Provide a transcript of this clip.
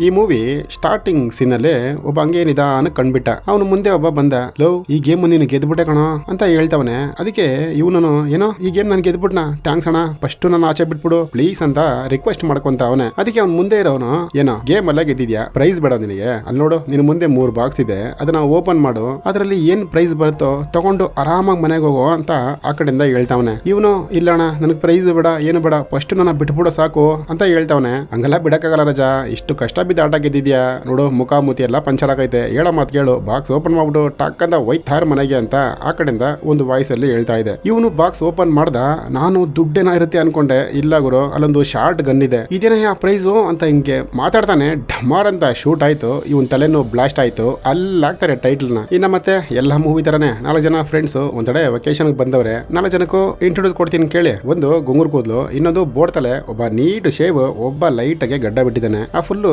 ಈ movie starting scene ಅಲ್ಲಿ ಒಬ್ಬ ಹಂಗೆ ನಿಧಾನ ಕಂಡ್ಬಿಟ್ಟ. ಅವನು ಮುಂದೆ ಒಬ್ಬ ಬಂದ, ಲೋ ಈ ಗೇಮ್ ನೀನು ಗೆದ್ಬಿಟ್ಟೆ ಕಣೋ ಅಂತ ಹೇಳ್ತವನೆ. ಅದಕ್ಕೆ ಇವನು ಏನೋ ಈ ಗೇಮ್ ನಾನು ಗೆದ್ಬಿಟ್ನಾ, ಟ್ಯಾಂಕ್ಸ್ ಅಣ್ಣ, ಫಸ್ಟ್ ನಾನು ಆಚೆ ಬಿಟ್ಬಿಡು ಪ್ಲೀಸ್ ಅಂತ ರಿಕ್ವೆಸ್ಟ್ ಮಾಡ್ಕೊಂತ ಅವನೇ. ಅದಕ್ಕೆ ಅವ್ನು ಮುಂದೆ ಇರೋನು, ಏನೋ ಗೇಮ್ ಎಲ್ಲ ಗೆದ್ದಿದ್ಯಾ, ಪ್ರೈಸ್ ಬೇಡ ನಿನಗೆ, ಅಲ್ಲಿ ನೋಡು ನಿನ್ ಮುಂದೆ 3 ಬಾಕ್ಸ್ ಇದೆ, ಅದನ್ನ ಓಪನ್ ಮಾಡು, ಅದರಲ್ಲಿ ಏನ್ ಪ್ರೈಸ್ ಬರುತ್ತೋ ತಗೊಂಡು ಆರಾಮಾಗಿ ಮನೆಗೆ ಹೋಗೋ ಅಂತ ಆ ಕಡೆಯಿಂದ ಹೇಳ್ತಾವನೆ. ಇವನು ಇಲ್ಲಣ್ಣ ನನಗ್ ಪ್ರೈಸ್ ಬೇಡ ಏನು ಬೇಡ, ಫಸ್ಟ್ ನನ್ನ ಬಿಟ್ಬಿಡೋ ಸಾಕು ಅಂತ ಹೇಳ್ತಾವನೆ. ಹಂಗೆಲ್ಲ ಬಿಡಕ್ಕಾಗಲ್ಲ ರಜಾ, ಇಷ್ಟು ಕಷ್ಟ ಬಿದ್ದು ಆಟ ಗೆದ್ದಿದ್ಯಾ, ನೋಡು ಮುಖ ಮೂತಿ ಎಲ್ಲ ಪಂಚರ್ ಆಗೈತೆ, ಹೇಳೋ ಮಾತು ಕೇಳು, ಬಾಕ್ಸ್ ಓಪನ್ ಮಾಡ್ಬಿಟ್ಟು ಟಕ್ ಅಂತ ಒಯ್ತಾರ ಮನೆಗೆ ಅಂತ ಆ ಕಡೆಯಿಂದ ಒಂದು ವಾಯ್ಸ್ ಅಲ್ಲಿ ಹೇಳ್ತಾ ಇದೆ. ಇವನು ಬಾಕ್ಸ್ ಓಪನ್ ಮಾಡ್ದ. ನಾನು ದುಡ್ಡೇನ ಇರುತ್ತೆ ಅನ್ಕೊಂಡೆ, ಇಲ್ಲ ಗುರು ಅಲ್ಲೊಂದು ಶಾರ್ಟ್ ಗನ್ ಇದೆ, ಇದೇನಯ್ಯ ಪ್ರೈಸು ಅಂತ ಹಿಂಗೆ ಮಾತಾಡ್ತಾನೆ. ಢಮಾರ್ ಅಂತ ಶೂಟ್ ಆಯ್ತು, ಇವನ್ ತಲೆನೂ ಬ್ಲಾಸ್ಟ್ ಆಯ್ತು. ಅಲ್ಲಾಗ್ತಾರೆ ಟೈಟಲ್ ನ. ಇನ್ನ ಮತ್ತೆ ಎಲ್ಲ ಮೂವಿ ತರನೇ 4 ಜನ ಫ್ರೆಂಡ್ಸ್ ಒಂದೆಡೆ ವೆಕೇಶನ್ ಬಂದವ್ರೆ. 4 ಜನಕ್ಕೂ ಇಂಟ್ರೊಡ್ಯೂಸ್ ಕೊಡ್ತೀನಿ ಕೇಳಿ. ಒಂದು ಗುಂಗುರ್ ಕೂದ್ಲು, ಇನ್ನೊಂದು ಬೋರ್ಡ್ ತಲೆ, ಒಬ್ಬ ನೀಟ್ ಶೇವ್, ಒಬ್ಬ ಲೈಟ್ ಆಗಿ ಗಡ್ಡ ಬಿಟ್ಟಿದ್ದಾನೆ. ಆ ಫುಲ್ಲು